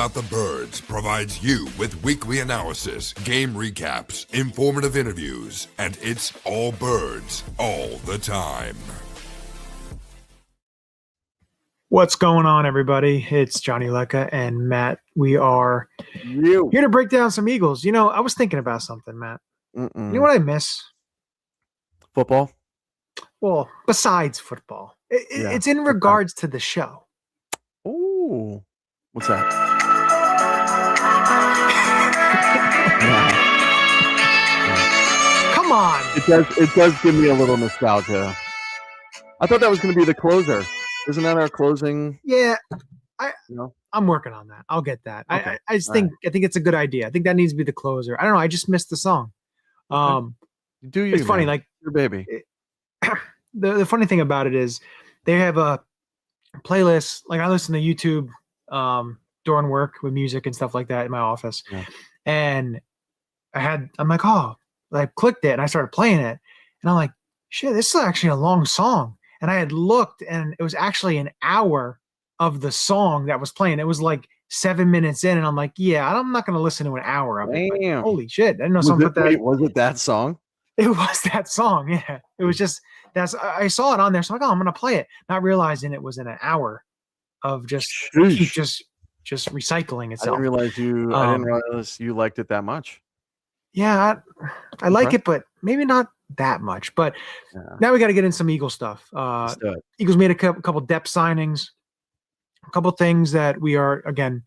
About the Birds provides you with weekly analysis, game recaps, informative interviews, and it's all birds all the time. What's going on, everybody? It's Johnny Lecca and Matt. We are here to break down some Eagles. You know, I was thinking about something, Matt. You know what I miss? Football? Well, besides football. It's in regards to the show. Ooh. What's that? Come on. It does give me a little nostalgia. I thought that was going to be the closer. Isn't that our closing? Yeah. I'm working on that. I'll get that. Okay. I think it's a good idea. I think that needs to be the closer. I don't know. I just missed the song. Okay. It's funny, man. like your baby. The funny thing about it is they have a playlist. Like I listen to YouTube during work with music and stuff like that in my office. Yeah. And I'm like, I clicked it and I started playing it. And I'm like, shit, this is actually a long song. And I had looked and it was actually an hour of the song that was playing. It was like 7 minutes in. And I'm like, yeah, I'm not going to listen to an hour of it. Like, holy shit. I didn't know something about that. Was it that song? It was that song. Yeah. It was just, I saw it on there. So I'm like, I'm going to play it. Not realizing it was in an hour of just recycling itself. I didn't realize you liked it that much. Yeah. I like it, but maybe not that much. But now we got to get in some Eagle stuff. Eagles made a couple depth signings, a couple things that we are, again,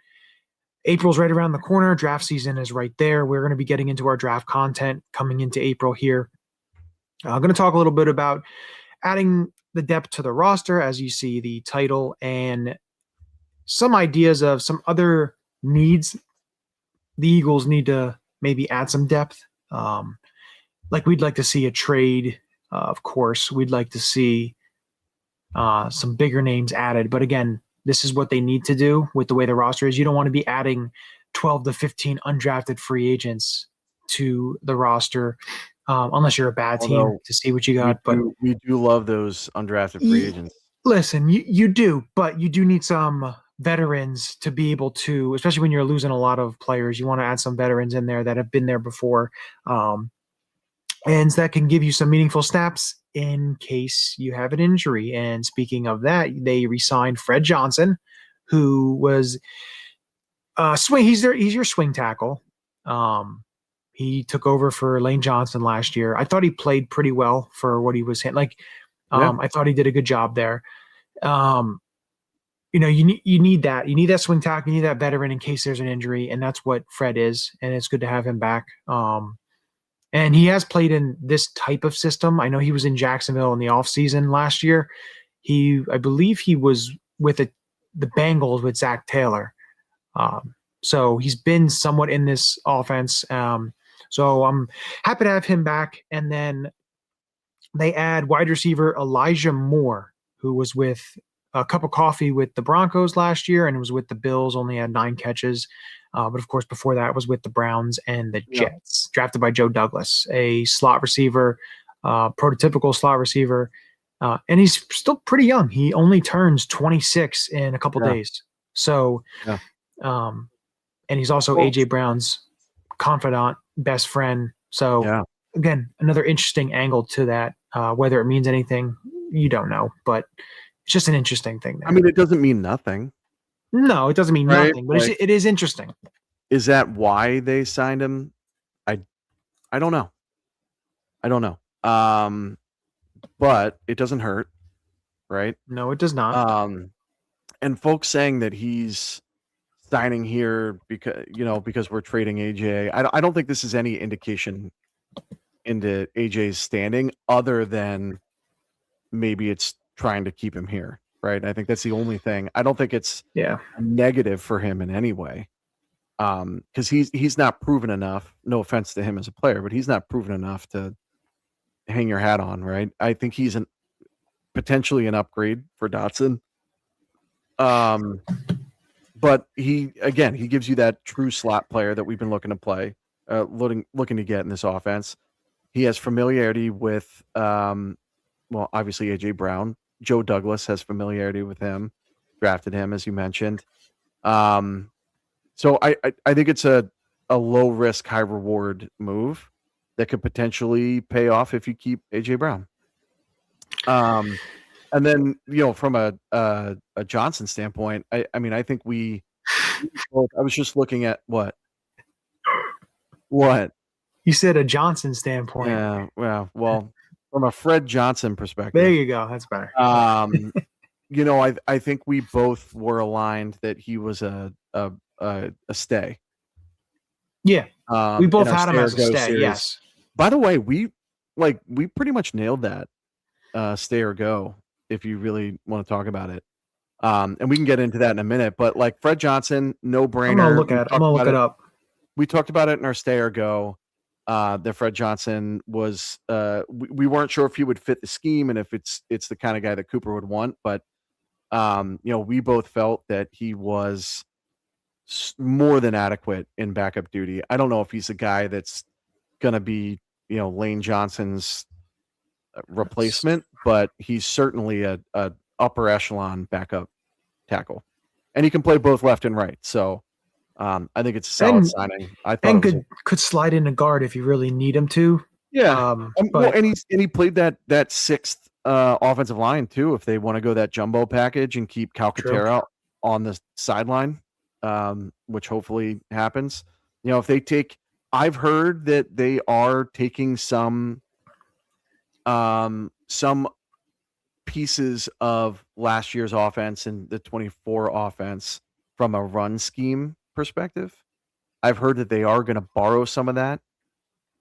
April's right around the corner. Draft season is right there. We're going to be getting into our draft content coming into April here. I'm going to talk a little bit about adding the depth to the roster, as you see the title, and some ideas of some other needs the Eagles need to maybe add some depth. Like we'd like to see a trade, of course. We'd like to see some bigger names added. But again, this is what they need to do with the way the roster is. You don't want to be adding 12 to 15 undrafted free agents to the roster unless you're a bad team to see what you got. We do love those undrafted free agents. Listen, you do, but you do need some veterans to be able to, especially when you're losing a lot of players, you want to add some veterans in there that have been there before. And that can give you some meaningful snaps in case you have an injury. And speaking of that, they re-signed Fred Johnson, who was swing. He's your swing tackle. He took over for Lane Johnson last year. I thought he played pretty well for what he was hitting. I thought he did a good job there. You need that. You need that swing tackle. You need that veteran in case there's an injury, and that's what Fred is. And it's good to have him back. And he has played in this type of system. I know he was in Jacksonville in the offseason last year. I believe he was with the Bengals with Zach Taylor. So he's been somewhat in this offense. So I'm happy to have him back. And then they add wide receiver Elijah Moore, who was with a cup of coffee with the Broncos last year and was with the Bills, only had 9 catches. But of course, before that was with the Browns and the Jets, drafted by Joe Douglas, a slot receiver, prototypical slot receiver. And he's still pretty young. He only turns 26 in a couple days. So, and he's also AJ Brown's confidant, best friend. So again, another interesting angle to that. Whether it means anything, you don't know, but it's just an interesting thing there. I mean, it doesn't mean nothing. No, it doesn't mean nothing, but it is interesting. Is that why they signed him? I don't know. But it doesn't hurt, right? No, it does not. And folks saying that he's signing here because we're trading AJ. I don't think this is any indication into AJ's standing other than maybe it's trying to keep him here. Right. I think that's the only thing. I don't think it's negative for him in any way. Because he's not proven enough. No offense to him as a player, but he's not proven enough to hang your hat on, right? I think he's potentially an upgrade for Dotson. But he gives you that true slot player that we've been looking to play, looking to get in this offense. He has familiarity with, obviously AJ Brown. Joe Douglas has familiarity with him, drafted him, as you mentioned. So I think it's a low risk, high reward move that could potentially pay off if you keep AJ Brown. And then from a Johnson standpoint, I mean I think we both. I was just looking at what. You said a Johnson standpoint. Yeah, well, from a Fred Johnson perspective. There you go. That's better. I think we both were aligned that he was a stay. Yeah, we both had him as a stay. Series. Yes. By the way, we pretty much nailed that stay or go. If you really want to talk about it, and we can get into that in a minute. But like Fred Johnson, no brainer. I'm gonna look at it. I'm gonna look it up. We talked about it in our stay or go. That Fred Johnson was. We weren't sure if he would fit the scheme and if it's the kind of guy that Cooper would want, but we both felt that he was more than adequate in backup duty. I don't know if he's a guy that's going to be, Lane Johnson's replacement, but he's certainly a upper echelon backup tackle, and he can play both left and right. So I think it's a solid signing. I thought could slide in a guard if you really need him to. Yeah, and he played that sixth offensive line too. If they want to go that jumbo package and keep Calcaterra on the sideline, which hopefully happens. If they take, I've heard that they are taking some pieces of last year's offense and the 24 offense from a run scheme perspective. I've heard that they are going to borrow some of that.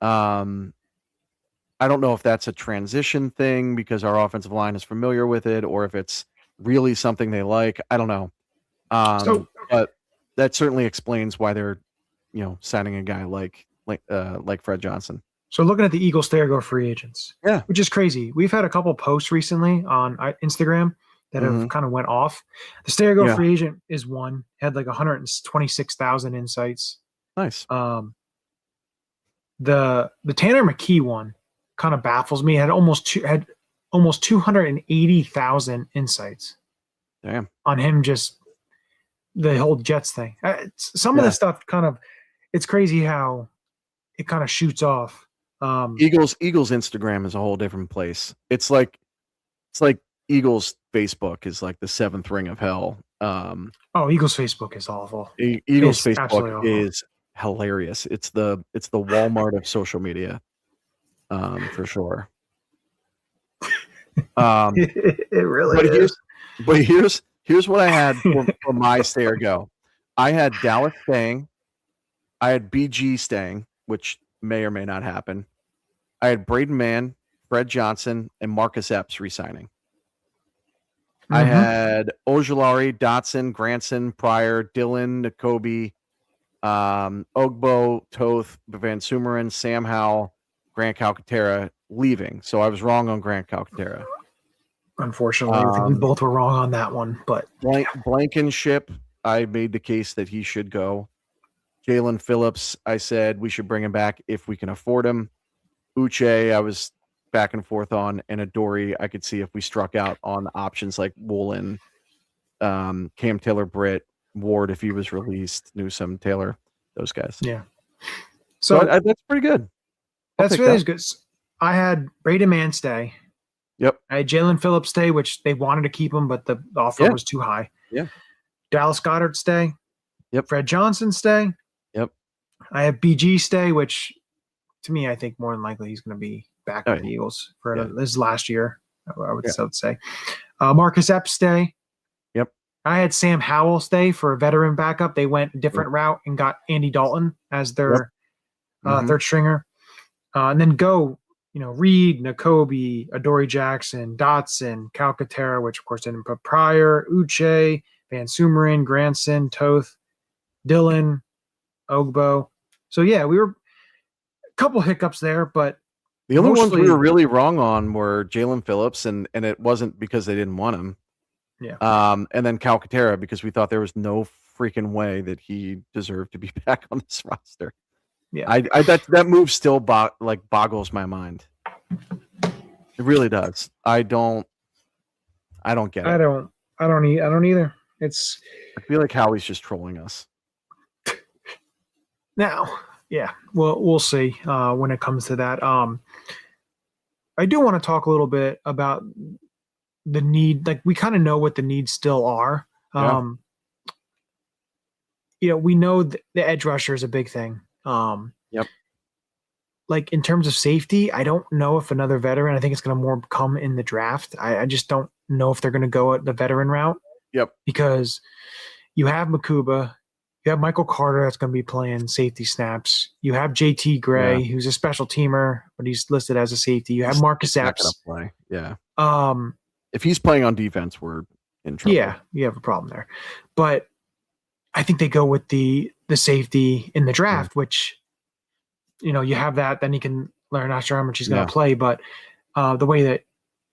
I don't know if that's a transition thing because our offensive line is familiar with it, or if it's really something they like. I don't know. But that certainly explains why they're, signing a guy like Fred Johnson. So looking at the Eagles stay-or-go free agents, which is crazy. We've had a couple posts recently on Instagram that have kind of went off. The stay-or-go free agent is one, had like 126,000 insights. Nice. The Tanner McKee one kind of baffles me. It had almost 280,000 insights. Damn. On him, just the whole Jets thing. Some of the stuff it's crazy how it kind of shoots off. Eagles Instagram is a whole different place. It's like Eagles Facebook is like the seventh ring of hell. Eagles Facebook is awful. Eagles Facebook is hilarious. It's the Walmart of social media, for sure. It really is. But here's what I had for my stay or go. I had Dallas staying. I had BG staying, which may or may not happen. I had Braden Mann, Fred Johnson, and Marcus Epps resigning. I had Ojulari, Dotson, Granson, Pryor, Dillon, Nakobe, Ogbo, Toth, Van Sumeren, Sam Howell, Grant Calcaterra leaving. So I was wrong on Grant Calcaterra. Unfortunately, I think we both were wrong on that one. But Blankenship, I made the case that he should go. Jalen Phillips, I said we should bring him back if we can afford him. Uche, I was back and forth on, and Adoree, I could see if we struck out on options like Woolen, Cam Taylor-Britt, Ward if he was released, Newsome, Taylor, those guys. Yeah. So that's pretty good. That's really good. I had Braden Mann stay. Yep. I had Jalen Phillips stay, which they wanted to keep him, but the offer was too high. Yeah. Dallas Goedert stay. Yep. Fred Johnson stay. Yep. I have BG stay, which to me, I think more than likely he's going to be back with the Eagles for this last year. I would say. Marcus Epps stay. Yep. I had Sam Howell stay for a veteran backup. They went a different route and got Andy Dalton as their third stringer. And then go, Reed, Nakobe, Adoree Jackson, Dotson, Calcaterra, which of course didn't put Pryor, Uche, Van Sumeren, Granson, Toth, Dillon, Ogbo. So we were a couple hiccups there, but the only ones we were really wrong on were Jalen Phillips, and it wasn't because they didn't want him. Yeah. And then Calcaterra, because we thought there was no freaking way that he deserved to be back on this roster. Yeah. That move still boggles my mind. It really does. I don't get it. I don't either. I feel like Howie's just trolling us. Now, yeah, well, we'll see when it comes to that. I do want to talk a little bit about the need. Like, we kind of know what the needs still are. Yeah. We know the edge rusher is a big thing. Yep. Like, in terms of safety, I don't know if another veteran. I think it's going to more come in the draft. I just don't know if they're going to go at the veteran route. Yep. Because you have Makuba, you have Michael Carter that's going to be playing safety snaps. You have JT Gray, who's a special teamer, but he's listed as a safety. You have Marcus Epps. Play. Yeah. If he's playing on defense, we're in trouble. Yeah, you have a problem there. But I think they go with the safety in the draft, which, you have that, then you can learn. Not sure how much he's going to play, but the way that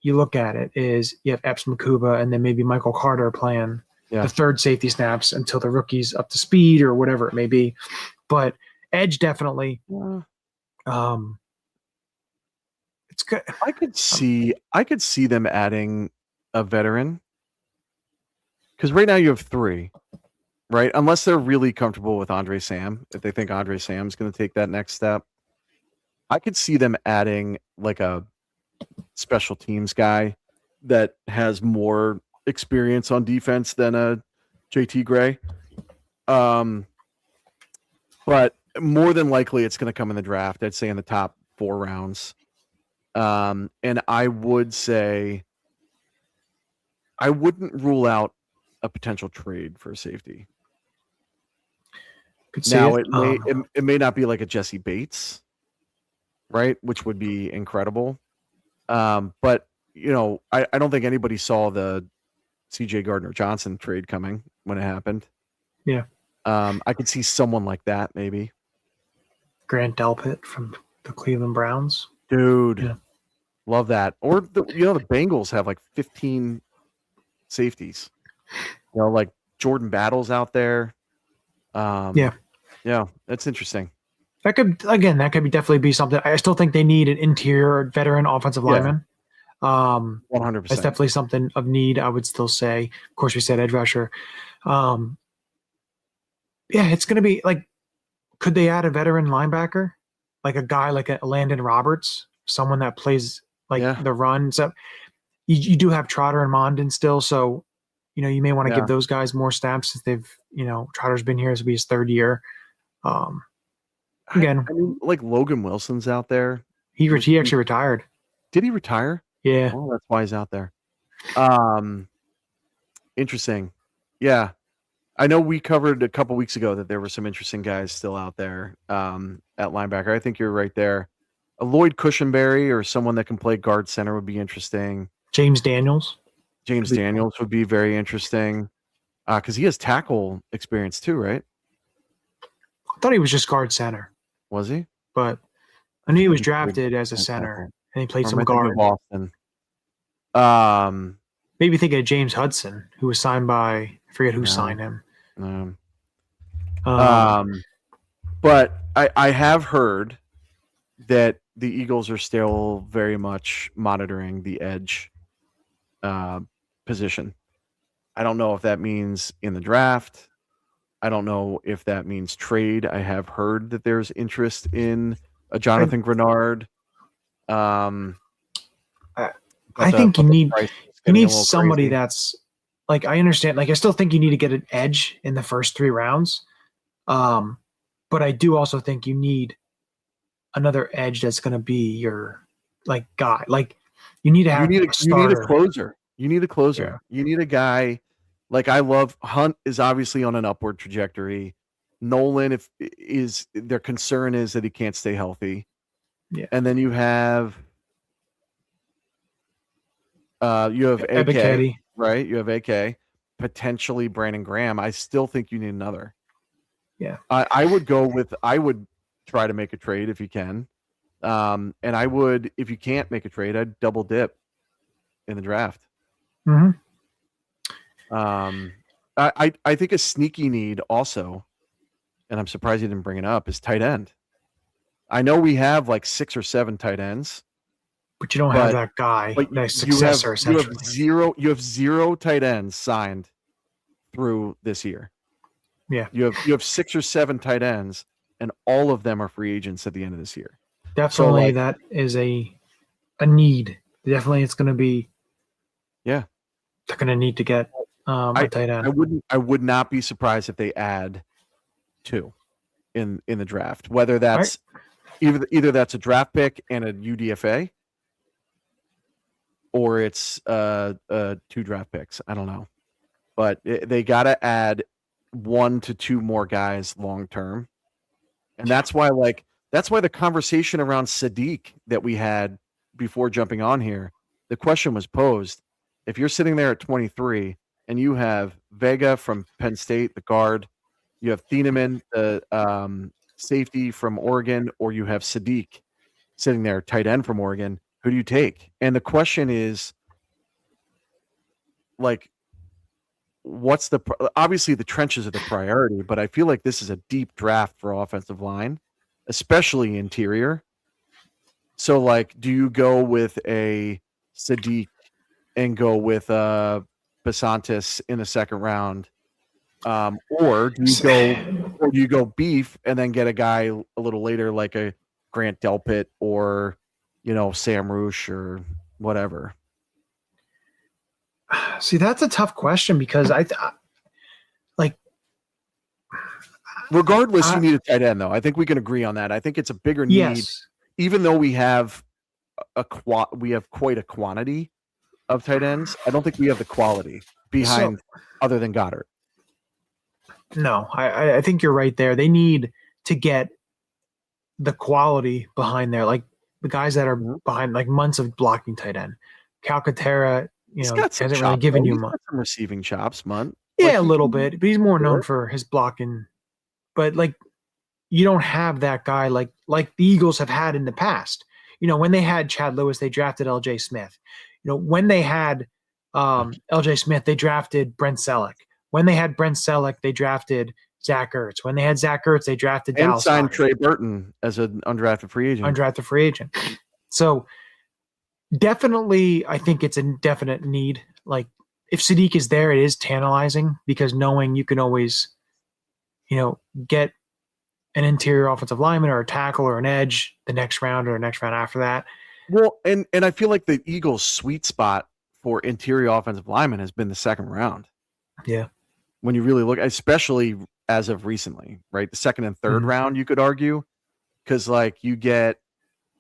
you look at it is you have Epps, Makuba, and then maybe Michael Carter playing the third safety snaps until the rookie's up to speed or whatever it may be. But edge, definitely. It's good. I could see them adding a veteran, because right now you have 3, right? Unless they're really comfortable with Andre Sam, if they think Andre Sam's going to take that next step, I could see them adding like a special teams guy that has more experience on defense than a JT Gray. But more than likely it's going to come in the draft. I'd say in the top 4 rounds. And I would say I wouldn't rule out a potential trade for a safety. Now it may not be like a Jesse Bates, right? Which would be incredible. But I don't think anybody saw the CJ Gardner-Johnson trade coming when it happened. Yeah. I could see someone like that maybe. Grant Delpit from the Cleveland Browns. Dude, love that. Or the Bengals have like 15 safeties. Like Jordan Battle's out there. Yeah, that's interesting. That could definitely be something. I still think they need an interior veteran offensive lineman. 100%. That's definitely something of need, I would still say. Of course, we said edge rusher. It's going to be like, could they add a veteran linebacker? Like a guy like a Landon Roberts, someone that plays the run. So you do have Trotter and Mondin still. So, you may want to give those guys more snaps since they've, Trotter's been here. This will be his 3rd year. Again, I mean, like Logan Wilson's out there. He actually retired. Did he retire? Yeah. Oh, that's why he's out there. Interesting. Yeah. I know we covered a couple weeks ago that there were some interesting guys still out there at linebacker. I think you're right there. A Lloyd Cushenberry or someone that can play guard center would be interesting. James Daniels would be very interesting because he has tackle experience too, right? I thought he was just guard center. Was he? But I knew he was drafted as a center and he played some guard. Maybe think of James Hudson, who was signed by, I forget who signed him. But I have heard that the Eagles are still very much monitoring the edge position. I don't know if that means in the draft. I don't know if that means trade. I have heard that there's interest in a Jonathan Grenard. I think you need somebody that's like, I understand. Like, I still think you need to get an edge in the first 3 rounds. But I do also think you need another edge that's going to be your guy. Like, you need to have you need a closer. You need a closer. Yeah. You need a guy. Like, I love Hunt is obviously on an upward trajectory. Nolan, their concern is that he can't stay healthy. Yeah. And then you have AK, right? You have AK, potentially Brandon Graham. I still think you need another. Yeah. I would try to make a trade if you can. And I would, if you can't make a trade, I'd double dip in the draft. Mm-hmm. I think a sneaky need also, and I'm surprised you didn't bring it up, is tight end. I know we have like 6 or 7 tight ends, but you don't have that guy, that successor. You have 0 tight ends signed through this year. Yeah, you have 6 or 7 tight ends and all of them are free agents at the end of this year. Definitely, that is a need. Definitely, it's going to be. Yeah, they're going to need to get a tight end. I would not be surprised if they add 2 in the draft. Whether that's either that's a draft pick and a UDFA, or it's 2 draft picks. I don't know, but they got to add 1 to 2 more guys long term, and that's why the conversation around Sadiq that we had before jumping on here, the question was posed: if you're sitting there at 23 and you have Vega from Penn State, the guard, you have Thieneman, the safety from Oregon, or you have Sadiq sitting there, tight end from Oregon, who do you take? And the question is, like, what's obviously the trenches are the priority, but I feel like this is a deep draft for offensive line, especially interior. So, like, do you go with a Sadiq and go with Basantis in the second round, or do you go beef and then get a guy a little later like a Grant Delpit or Sam Roosh or whatever? See, that's a tough question because regardless, you need a tight end, though. I think we can agree on that. I think it's a bigger need, even though we have quite a quantity of tight ends. I don't think we have the quality behind other than Goddard. No, I think you're right there. They need to get the quality behind there, like the guys that are behind, like months of blocking tight end. Calcaterra, hasn't really given you much. Some receiving chops, Munt. Yeah, a little bit, but he's more known for his blocking. But you don't have that guy like the Eagles have had in the past. When they had Chad Lewis, they drafted L.J. Smith. When they had L.J. Smith, they drafted Brent Selleck. When they had Brent Selleck, they drafted Zach Ertz. When they had Zach Ertz, they drafted Dallas. And signed Trey Burton as an undrafted free agent. So definitely, I think it's a definite need. Like, if Sadiq is there, it is tantalizing because knowing you can always, get an interior offensive lineman or a tackle or an edge the next round or next round after that. Well, and I feel like the Eagles' sweet spot for interior offensive linemen has been the second round. Yeah. When you really look, especially as of recently, right? The second and third round, you could argue, because you get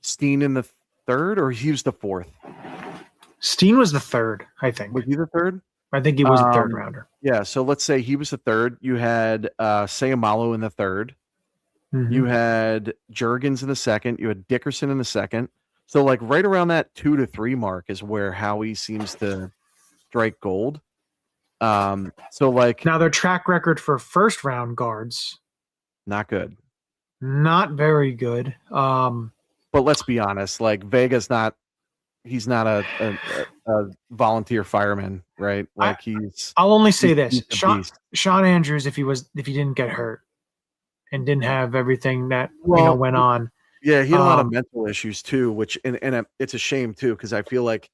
Steen in the third, or he was the fourth. Steen was the third, I think. Was he the third? I think he was a third rounder. Yeah, so let's say he was the third. You had Sayamalu in the third. Mm-hmm. You had Juergens in the second. You had Dickerson in the second. So right around that 2 to 3 mark is where Howie seems to strike gold. Now their track record for first round guards, not good, not very good. But let's be honest, Vega's he's not a volunteer fireman, right? I'll only say this: Sean Andrews, if he didn't get hurt and didn't have everything that went on. Yeah, he had a lot of mental issues too, which and it's a shame too, because I feel like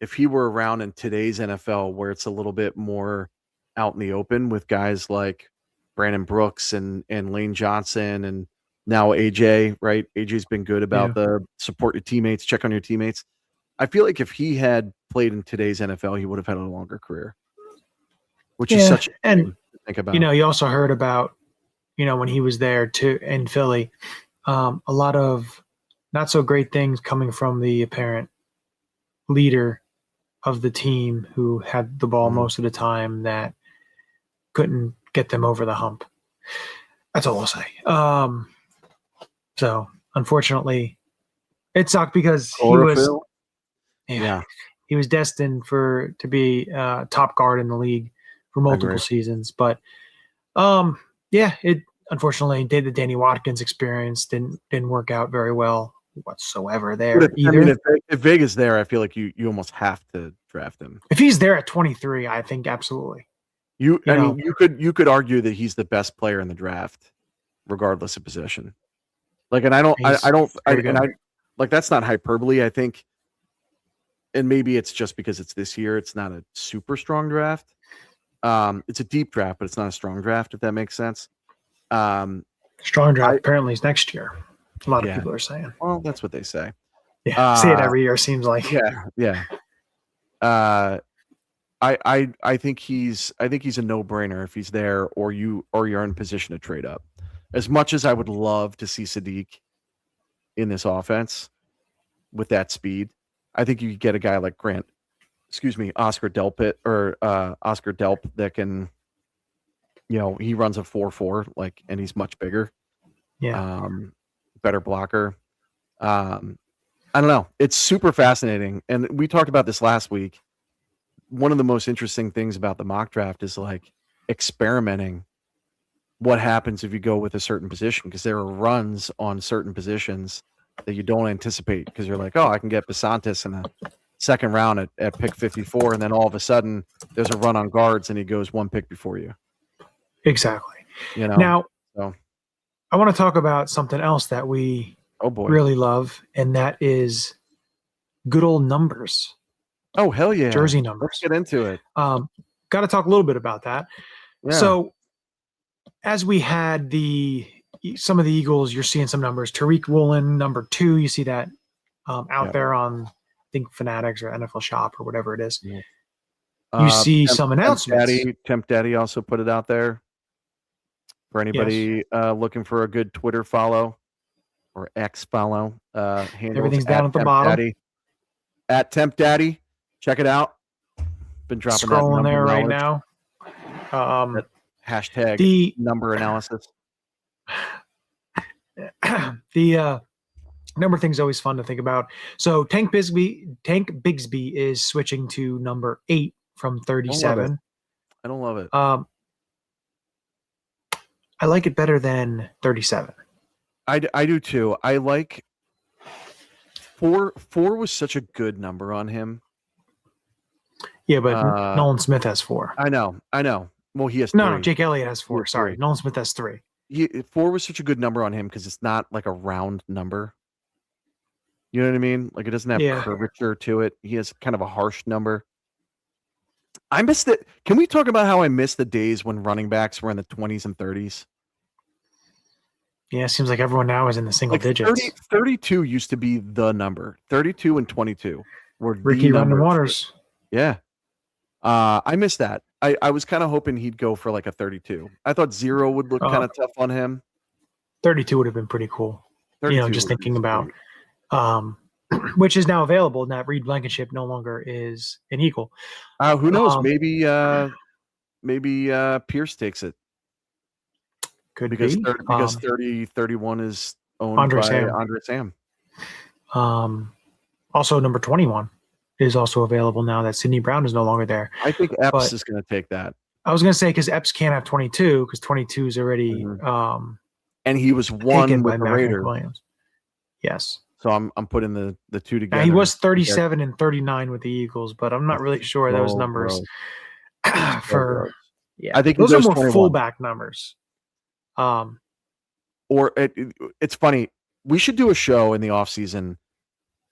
if he were around in today's NFL where it's a little bit more out in the open with guys like Brandon Brooks and Lane Johnson and now AJ, right? AJ's been good about the support your teammates, check on your teammates. I feel like if he had played in today's NFL, he would have had a longer career, which is such a thing to think about. You also heard about, when he was there too in Philly, a lot of not so great things coming from the apparent leader of the team who had the ball most of the time that couldn't get them over the hump. That's all I'll say. So unfortunately it sucked because he was destined to be top guard in the league for multiple seasons. But it unfortunately the Danny Watkins experience didn't work out very well whatsoever there either. I mean, if Vega's there, I feel like you almost have to draft him. If he's there at 23, I think absolutely. You could argue that he's the best player in the draft, regardless of position. That's not hyperbole. I think, and maybe it's just because it's this year. It's not a super strong draft. It's a deep draft, but it's not a strong draft. If that makes sense. Strong draft apparently is next year. A lot of Yeah. people are saying. Well, that's what they say. Yeah, say it every year. Seems like. Yeah. I think he's a no-brainer if he's there, or you're in position to trade up. As much as I would love to see Sadiq in this offense with that speed, I think you could get a guy like Oscar Delp that can, he runs a 4.4 and he's much bigger. Yeah. Better blocker. I don't know. It's super fascinating. And we talked about this last week. One of the most interesting things about the mock draft is experimenting what happens if you go with a certain position, because there are runs on certain positions that you don't anticipate, because you're like, oh, I can get Basantis in the second round at pick 54, and then all of a sudden there's a run on guards and he goes one pick before you. Exactly. Now, I want to talk about something else that we really love, and that is good old numbers. Oh, hell yeah. Jersey numbers. Let's get into it. Got to talk a little bit about that. Yeah. So as we had some of the Eagles, you're seeing some numbers. Tariq Woolen, number 2, you see that out there on, I think, Fanatics or NFL Shop or whatever it is. Yeah. You see some announcements. Temp Daddy also put it out there for anybody looking for a good Twitter follow or X follow. Everything's down at the bottom. Daddy, at Temp Daddy. Check it out. Been dropping scrolling there right now. Hashtag the number analysis. The number thing is always fun to think about. So Tank Bigsby is switching to number 8 from 37. I don't love it. I like it better than 37. I do too. I like 4 was such a good number on him. Yeah, but Nolan Smith has 4. I know. Well, he has 3. No, Jake Elliott has 4. Sorry. Nolan Smith has 3. 4 was such a good number on him because it's not like a round number. You know what I mean? Like, it doesn't have curvature to it. He has kind of a harsh number. I missed it. Can we talk about how I miss the days when running backs were in the 20s and 30s? Yeah, it seems like everyone now is in the single digits. 32 used to be the number. 32 and 22 were Ricky Rondon Waters. Yeah. I missed that. I was kind of hoping he'd go for like a 32. I thought 0 would look kind of tough on him. 32 would have been pretty cool. Just thinking about which is now available. Now Reed Blankenship no longer is an Eagle. Who knows? Maybe Pierce takes it. Could because be. 31 is owned Andre by Sam. Andre Sam. Also, number 21 is also available now that Sidney Brown is no longer there. I think Epps is going to take that. I was going to say because Epps can't have 22 because 22 is already and he was one with the Raiders. Williams. Yes. So I'm putting the two together. Now, he was 37 and 39 with the Eagles, but I'm not really sure those numbers for. Yeah, I think those are more 21. fullback numbers. Or it's funny. We should do a show in the offseason.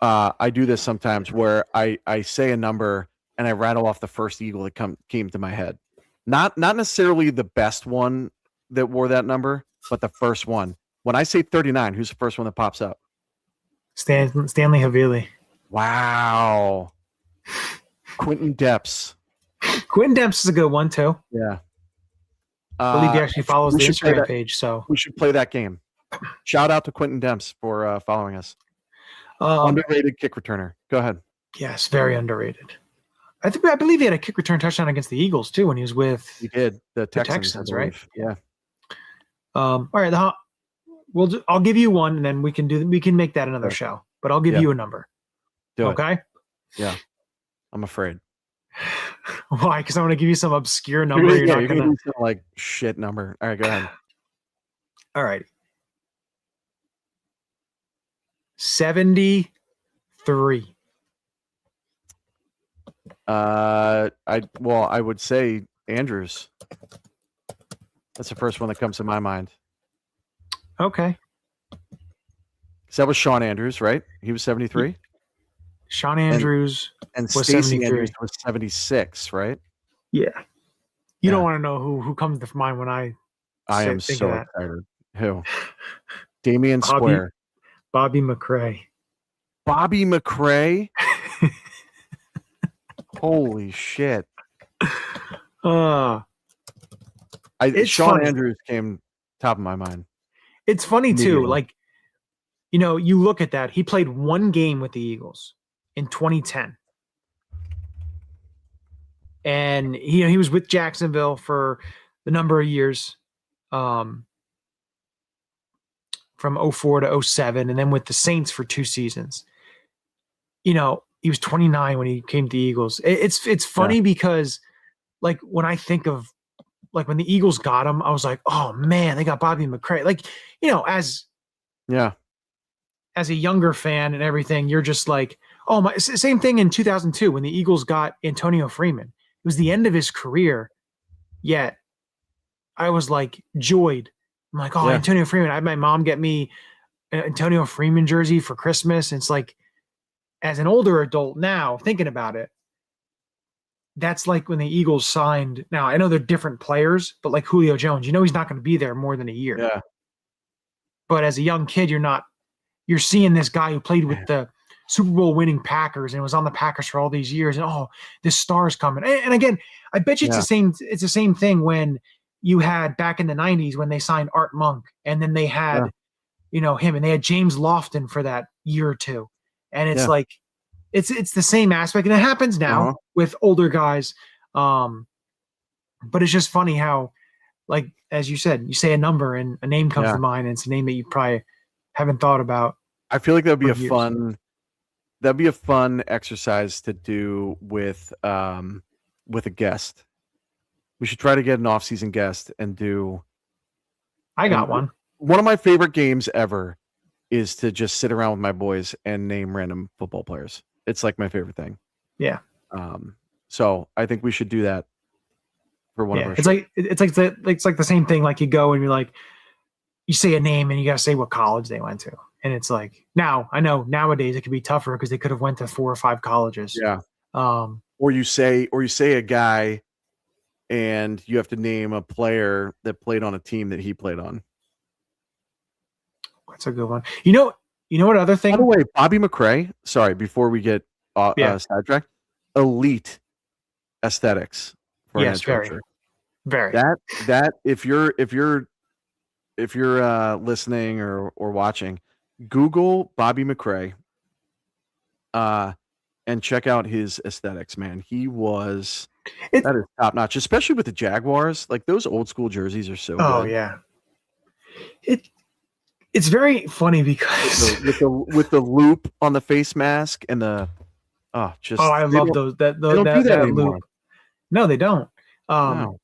I do this sometimes where I say a number and I rattle off the first Eagle that came to my head. Not necessarily the best one that wore that number, but the first one. When I say 39, who's the first one that pops up? Stanley Havili. Wow. Quentin Depps. Quentin Depps is a good one too. Yeah. I believe he actually follows the Instagram page, so we should play that game. Shout out to Quentin Dempsey for following us. Underrated kick returner. Go ahead. Yes, very underrated. I believe he had a kick return touchdown against the Eagles too when he was with. He did the Texans, right? Yeah. All right. I'll give you one, and then we can make that another show. But I'll give you a number. Do okay? It. Yeah. I'm afraid. Why? Because I want to give you some obscure number. You're not gonna do some like shit number. All right, go ahead. All right. 73. I would say Andrews. That's the first one that comes to my mind. Okay. Because that was Sean Andrews, right? He was 73. Sean Andrews and was Stacey 73. Andrews was 76, right? Yeah. You don't want to know who comes to mind when I am think so of that. excited. Who? Damian Square. Bobby McRae. Bobby McRae? Holy shit. It's Sean funny. Andrews came top of my mind. It's funny too. Like, you look at that. He played one game with the Eagles in 2010. And he was with Jacksonville for the number of years, from 04 to 07, and then with the Saints for 2 seasons. He was 29 when he came to the Eagles. It's funny because, like, when I think of, like, when the Eagles got him, I was like, oh man, they got Bobby McRae. Like, as a younger fan and everything, you're just like, oh my. Same thing in 2002 when the Eagles got Antonio Freeman. It was the end of his career, yet I was like joyed. I'm like, oh, Antonio Freeman. I had my mom get me an Antonio Freeman jersey for Christmas. And it's like, as an older adult now, thinking about it, that's like when the Eagles signed. Now, I know they're different players, but like Julio Jones, he's not going to be there more than a year. Yeah. But as a young kid, you're seeing this guy who played with the Super Bowl winning Packers and was on the Packers for all these years. And this star's coming. And again, I bet you it's the same thing when you had back in the 90s when they signed Art Monk, and then they had, him, and they had James Lofton for that year or two. And it's like, it's the same aspect. And it happens now with older guys. But it's just funny how, like, as you said, you say a number and a name comes to mind, and it's a name that you probably haven't thought about. I feel like that'd be a fun exercise to do with a guest. We should try to get an off-season guest and do. I got one. One of my favorite games ever is to just sit around with my boys and name random football players. It's like my favorite thing. Yeah. So I think we should do that for one of our. It's like the same thing. Like, you go and you're like, you say a name and you got to say what college they went to. And it's like, now I know nowadays it could be tougher because they could have went to 4 or 5 colleges. Yeah. Or you say a guy and you have to name a player that played on a team that he played on. That's a good one. You know what other thing? By the way, Bobby McRae, sorry, before we get sidetracked, elite aesthetics for an edge rusher. Very. That if you're listening or watching, Google Bobby McRae and check out his aesthetics, man. That is top notch, especially with the Jaguars. Like, those old school jerseys are so good. Oh yeah. It's very funny because with the loop on the face mask and the I love those. They don't do that anymore. Loop. No, they don't. No.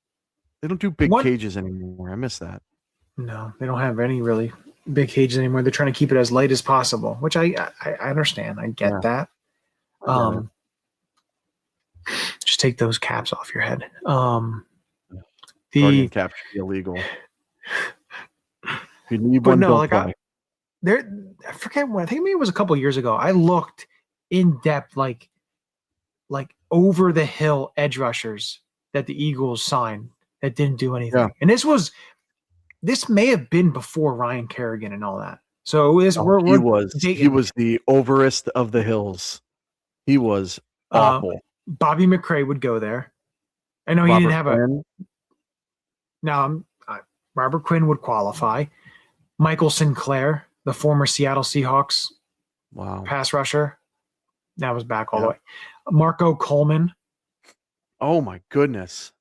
They don't do big cages anymore. I miss that. No, they don't have any really big cages anymore. They're trying to keep it as light as possible, which I understand. I get that. Just take those caps off your head. The cap should be illegal. You need one. No, like I forget when. I think maybe it was a couple years ago. I looked in depth, like over the hill edge rushers that the Eagles signed that didn't do anything. Yeah. And this may have been before Ryan Kerrigan and all that. So he was the overest of the hills. He was awful. Bobby McRae would go there. I know he didn't have Quinn. Robert Quinn would qualify. Michael Sinclair, the former Seattle Seahawks pass rusher. That was back all the way. Marco Coleman. Oh my goodness.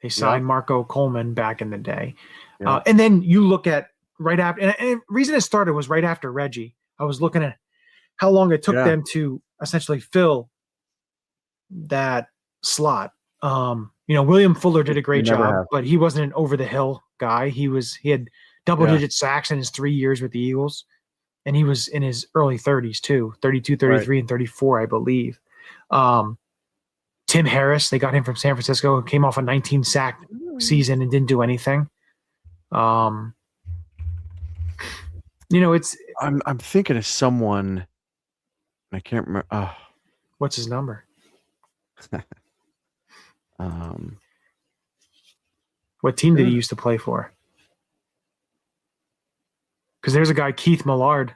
They signed Marco Coleman back in the day. Yeah. And then you look at right after, and the reason it started was right after Reggie. I was looking at how long it took them to essentially fill that slot. William Fuller did a great job, but he wasn't an over the hill guy. He had double digit sacks in his 3 years with the Eagles, and he was in his early 30s too, 32, 33, and 34, I believe. Tim Harris, they got him from San Francisco, came off a 19 sack season and didn't do anything. It's I'm thinking of someone. I can't remember. What's his number? What team did he used to play for? Because there's a guy, Keith Millard,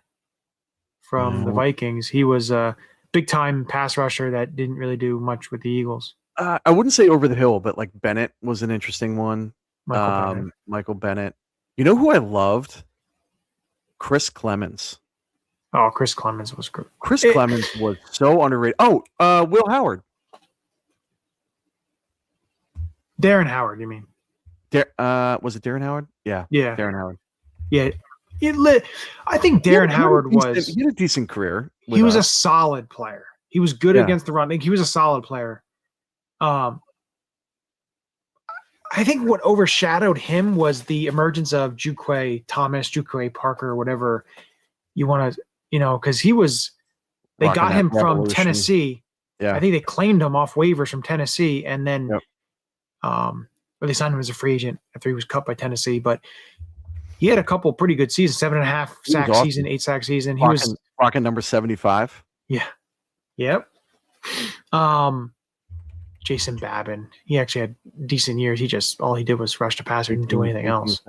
from the Vikings. He was a big-time pass rusher that didn't really do much with the Eagles. I wouldn't say over the hill, but like Bennett was an interesting one. Michael Bennett. You know who I loved? Chris Clemens. Oh, Chris Clemens was good. Chris Clemens was so underrated. Oh, Will Howard. Darren Howard, you mean? Was it Darren Howard? Yeah. Darren Howard. Yeah. I think Darren Howard was. He had a decent career. He was a solid player. He was good against the run. He was a solid player. I think what overshadowed him was the emergence of Juque Parker, whatever you want to, because they got him from Tennessee. Yeah. I think they claimed him off waivers from Tennessee, and then, or they signed him as a free agent after he was cut by Tennessee. But he had a couple pretty good seasons, 7.5 sack season, 8 sack season. He was rocking number 75. Yeah. Yep. Jason Babin, he actually had decent years. All he did was rush the passer. He didn't do anything else.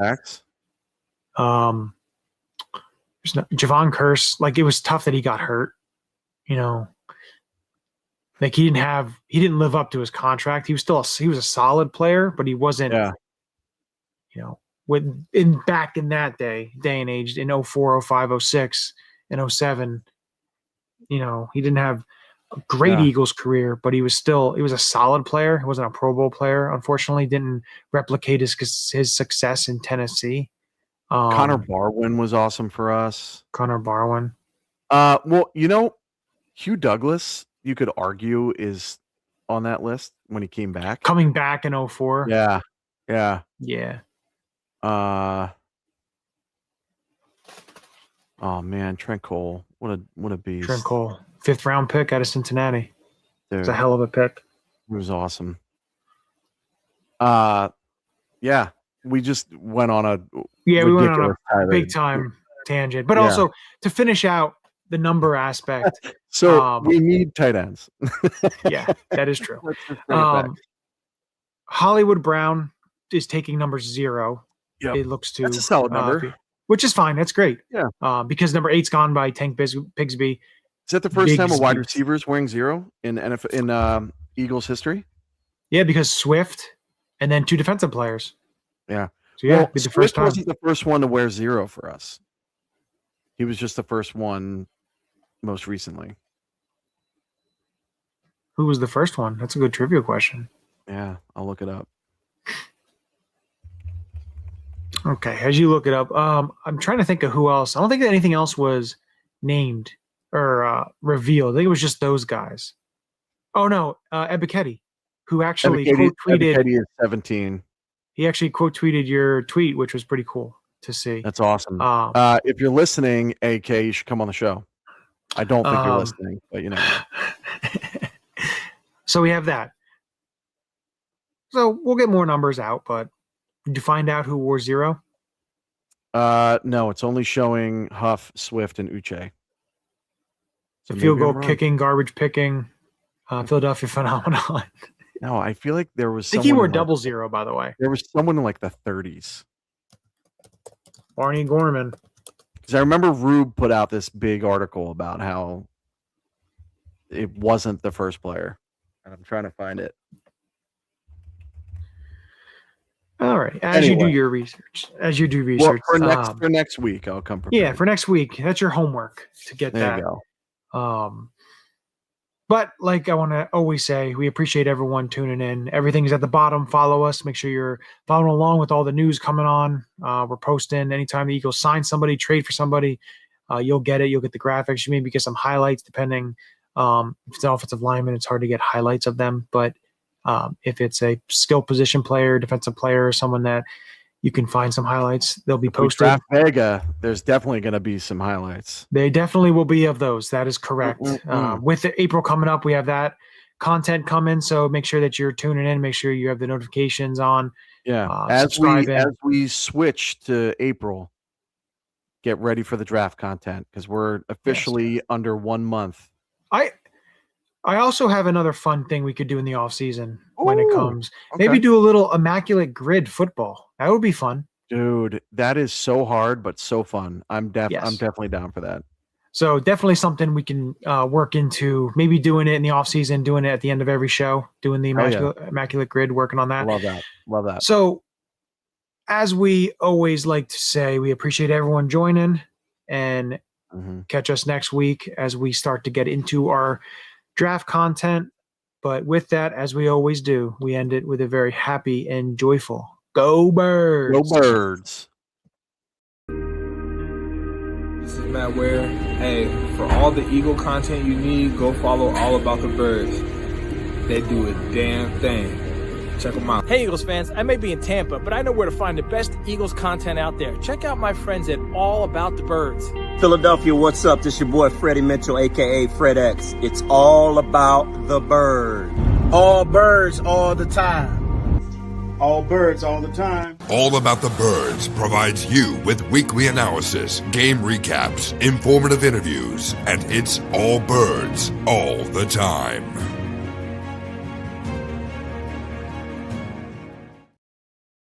Javon Curse, like it was tough that he got hurt. Like he didn't live up to his contract. He was a solid player, but he wasn't. Yeah. Back in that day and age in 04, 05, 06, and 07, he didn't have a great Eagles career, but he was a solid player. He wasn't a Pro Bowl player. Unfortunately, didn't replicate his success in Tennessee. Connor Barwin was awesome for us. Connor Barwin. Well, Hugh Douglas, you could argue, is on that list when he came back. Coming back in 04. Yeah. Oh man, Trent Cole. What a beast. Trent Cole. 5th round pick out of Cincinnati. Dude, it's a hell of a pick. It was awesome. We just went on a big time tangent. But also to finish out the number aspect. So we need tight ends. Yeah, that is true. Hollywood Brown is taking number 0. Yep. It looks to. That's a solid number. Which is fine. That's great. Yeah. Because number 8's gone by Tank Bigsby. Is that the first time a wide receiver is wearing 0 in Eagles history? Yeah, because Swift and then 2 defensive players. Yeah. So it'd be the first time. Wasn't the first one to wear 0 for us. He was just the first one most recently. Who was the first one? That's a good trivia question. Yeah, I'll look it up. Okay, as you look it up, I'm trying to think of who else. I don't think that anything else was named or revealed. I think it was just those guys. Oh no, Ebiketie, who actually quote tweeted. Ebiketie is 17. He actually quote tweeted your tweet, which was pretty cool to see. That's awesome. If you're listening, AK, you should come on the show. I don't think you're listening, but So we have that. So we'll get more numbers out, but did you find out who wore 0? No, it's only showing Huff, Swift, and Uche. So field goal kicking, garbage picking, Philadelphia phenomenon. No, I feel like there was. I think he wore 00, by the way. There was someone in like the 30s. Barney Gorman. Because I remember Rube put out this big article about how it wasn't the first player, and I'm trying to find it. All right. As you do research. Well, for next week, I'll come prepared. Yeah, for next week. That's your homework to get there that. You go. But like I want to always say, we appreciate everyone tuning in. Everything is at the bottom. Follow us. Make sure you're following along with all the news coming on. We're posting anytime the Eagles sign somebody, trade for somebody, you'll get it. You'll get the graphics. You maybe get some highlights depending. If it's an offensive lineman, it's hard to get highlights of them. But if it's a skill position player, defensive player, or someone that you can find some highlights, they'll be posted. Draft Vega, there's definitely going to be some highlights. They definitely will be of those. That is correct. With April coming up, we have that content coming. So make sure that you're tuning in. Make sure you have the notifications on. Yeah. As we switch to April, get ready for the draft content because we're officially under 1 month. I also have another fun thing we could do in the off season when it comes. Okay. Maybe do a little immaculate grid football. That would be fun. Dude, that is so hard, but so fun. I'm Yes. definitely down for that. So definitely something we can work into, maybe doing it in the off season, doing it at the end of every show, doing the immaculate grid, working on that. Love that. Love that. So as we always like to say, we appreciate everyone joining, and catch us next week as we start to get into our draft content. But with that, as we always do, we end it with a very happy and joyful Go Birds! Go Birds! This is Matt Ware. Hey, for all the Eagle content you need, go follow All About the Birds. They do a damn thing. Check them out. Hey, Eagles fans, I may be in Tampa, but I know where to find the best Eagles content out there. Check out my friends at All About the Birds. Philadelphia, what's up? This your boy Freddie Mitchell, a.k.a. Fred X. It's all about the bird. All birds all the time. All birds all the time. All About the Birds provides you with weekly analysis, game recaps, informative interviews, and it's all birds all the time.